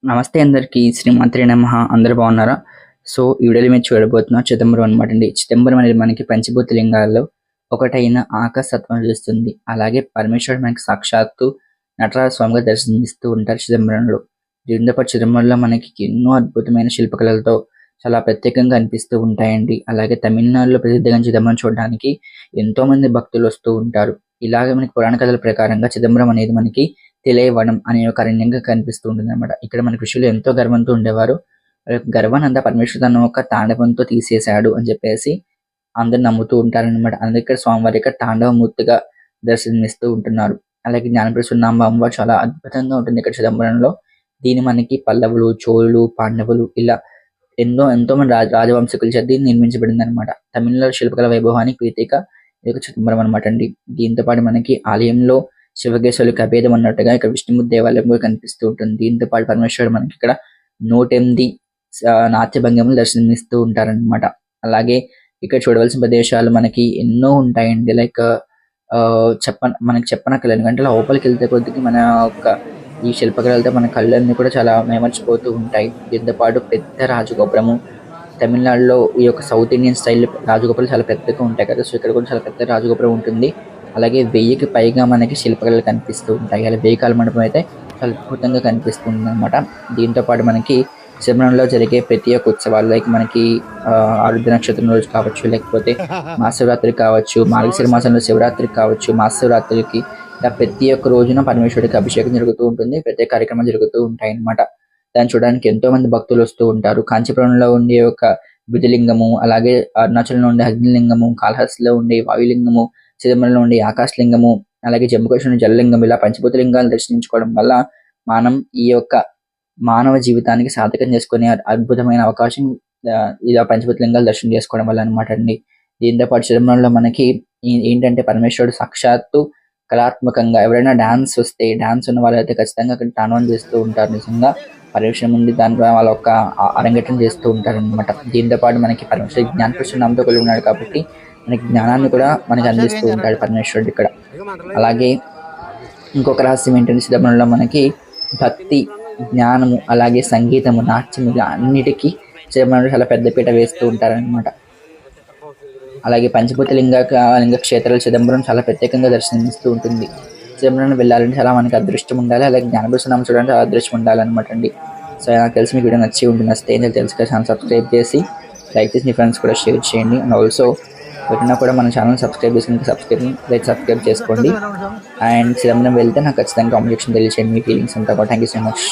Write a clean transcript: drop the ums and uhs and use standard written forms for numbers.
నమస్తే అందరికీ శ్రీమాత్రే నమః. అందరూ బాగున్నారా? సో ఈ వీడియోలో మీరు చూడబోతున్న చిదంబరం అనమాట అండి. చిదంబరం అనేది మనకి పంచభూత లింగాల్లో ఒకటైన ఆకాశతత్వం చూస్తుంది. అలాగే పరమేశ్వరుడు మనకి సాక్షాత్తు నటరాజ స్వామిగా దర్శనమిస్తూ ఉంటారు చిదంబరంలో. దీంతో పాటు చిదంబరంలో మనకి ఎన్నో అద్భుతమైన శిల్పకళలతో చాలా ప్రత్యేకంగా అనిపిస్తూ ఉంటాయండి. అలాగే తమిళనాడులో ప్రసిద్ధిగాంచిన చిదంబరం చూడడానికి ఎంతో మంది భక్తులు వస్తూ ఉంటారు. ఇలాగే మనకి పురాణ కథల ప్రకారంగా చిదంబరం అనేది మనకి తెలియవడం అనే ఒక అరణ్యంగా కనిపిస్తూ ఉంటుంది అనమాట. ఇక్కడ మన ఋషులు ఎంతో గర్వంతో ఉండేవారు. ఆ యొక్క గర్వాన్ని అంతా పరమేశ్వరుడు తన ఒక తాండవంతో తీసేశాడు అని చెప్పేసి అందరు నమ్ముతూ ఉంటారనమాట. అందుకే ఇక్కడ స్వామివారి యొక్క తాండవమూర్తిగా దర్శనమిస్తూ ఉంటున్నారు. అలాగే జ్ఞానప్రసూనాంబ అమ్మవారు చాలా అద్భుతంగా ఉంటుంది ఇక్కడ చిదంబరంలో. దీన్ని మనకి పల్లవులు, చోళులు, పాండవులు ఇలా ఎంతో మంది రాజవంశకుల చేత దీన్ని నిర్మించబడింది అనమాట. తమిళనాడు శిల్పకళ వైభవానికి ప్రతీక ఈ యొక్క చిదంబరం అనమాట అండి. దీంతో పాటు మనకి ఆలయంలో శివకేశవులకు అభేదం అన్నట్టుగా ఇక్కడ విష్ణుమూర్తి దేవాలయం కూడా కనిపిస్తూ ఉంటుంది. దీంతో పాటు పరమేశ్వరుడు మనకి ఇక్కడ 108 నాట్య భంగిమలు దర్శనమిస్తూ ఉంటారన్నమాట. అలాగే ఇక్కడ చూడవలసిన ప్రదేశాలు మనకి ఎన్నో ఉంటాయండి. లైక్ మనకి చెప్పనక్కర్లేదు. ఎందుకంటే లోపలికి వెళ్తే కొద్దిగా మన యొక్క ఈ శిల్పకళలతో మన కళ్ళన్నీ కూడా చాలా మైమర్చిపోతూ ఉంటాయి. దీంతో పాటు పెద్ద రాజగోపురము, తమిళనాడులో ఈ యొక్క సౌత్ ఇండియన్ స్టైల్ రాజగోపురాలు చాలా పెద్దగా ఉంటాయి కదా. సో ఇక్కడ కూడా చాలా పెద్ద రాజగోపురం ఉంటుంది. అలాగే 1000కి పైగా మనకి శిల్పకళలు కనిపిస్తూ ఉంటాయి. అలా 1000 కాల మండపం అయితే చాలా అద్భుతంగా కనిపిస్తుంది అనమాట. దీంతో పాటు మనకి శబరిమలలో జరిగే ప్రతి ఒక్క ఉత్సవాలు లైక్ మనకి ఆరుద్ర నక్షత్రం రోజు కావచ్చు, లేకపోతే మహాశివరాత్రి కావచ్చు, మార్గశిర మాసంలో శివరాత్రికి కావచ్చు, మహాశివరాత్రికి ఇలా ప్రతి ఒక్క రోజున పరమేశ్వరుడికి అభిషేకం జరుగుతూ ఉంటుంది. ప్రత్యేక కార్యక్రమాలు జరుగుతూ ఉంటాయి అన్నమాట. దాన్ని చూడడానికి ఎంతో మంది భక్తులు వస్తూ ఉంటారు. కాంచీపురంలో ఉండే ఒక బుద్ధలింగము, అలాగే అరుణాచలంలో ఉండే అగ్నిలింగము, కాళహస్తిలో ఉండే వాయులింగము, చిదంబరంలో ఉండే ఆకాశలింగము, అలాగే జమ్మూ కాశ్మీర్ జలలింగం ఇలా పంచభూత లింగాలను దర్శించుకోవడం వల్ల మనం ఈ యొక్క మానవ జీవితానికి సార్థకం చేసుకునే అద్భుతమైన అవకాశం ఇలా పంచభూత లింగాలు దర్శనం చేసుకోవడం వల్ల అనమాట అండి. దీంతో పాటు చిదంబరంలో మనకి ఏంటంటే పరమేశ్వరుడు సాక్షాత్తు కళాత్మకంగా ఎవరైనా డాన్స్ వస్తే డాన్స్ ఉన్న వాళ్ళైతే ఖచ్చితంగా అక్కడ తాండవం చేస్తూ ఉంటారు. నిజంగా పరమేశ్వరం ఉంది దాని వాళ్ళ యొక్క అరంగేట్రం చేస్తూ ఉంటారు అనమాట. దీంతో పాటు మనకి పరమేశ్వరుడు జ్ఞానప్రసూనాంబతో కలిగి ఉన్నాడు కాబట్టి మనకి జ్ఞానాన్ని కూడా మనకి అందిస్తూ ఉంటాడు పరమేశ్వరుడు ఇక్కడ. అలాగే ఇంకొక రహస్యం ఏంటంటే చిదంబరంలో మనకి భక్తి, జ్ఞానము, అలాగే సంగీతము, నాట్యం ఇలా అన్నిటికీ చిదంబరంలో చాలా పెద్దపీట వేస్తూ ఉంటారనమాట. అలాగే పంచభూత లింగ క్షేత్రాలు చిదంబరం చాలా ప్రత్యేకంగా దర్శనమిస్తూ ఉంటుంది. చిదంబరం వెళ్ళాలంటే చాలా మనకి అదృష్టం ఉండాలి. అలాగే జ్ఞానప్రసూనాంబ చూడాలంటే చాలా అదృష్టం ఉండాలన్నమాట అండి. సో నాకు తెలిసి మీకు వీడియో నచ్చి ఉంటుంది. నచ్చితే ఏంటో తెలుసుకొని ఛానల్ సబ్స్క్రైబ్ చేసి లైక్ చేసి మీ ఫ్రెండ్స్ కూడా షేర్ చేయండి. అండ్ ఆల్సో ఎవరైనా కూడా మన ఛానల్ సబ్స్క్రైబ్ చేసుకుని సబ్స్క్రైబ్ చేసుకోండి. అండ్ చిదంబరం వెళ్తే నాకు ఖచ్చితంగా కామెంట్ సెక్షన్ తెలియచేయండి మీ ఫీలింగ్స్ అంతా కూడా. Thank you so much.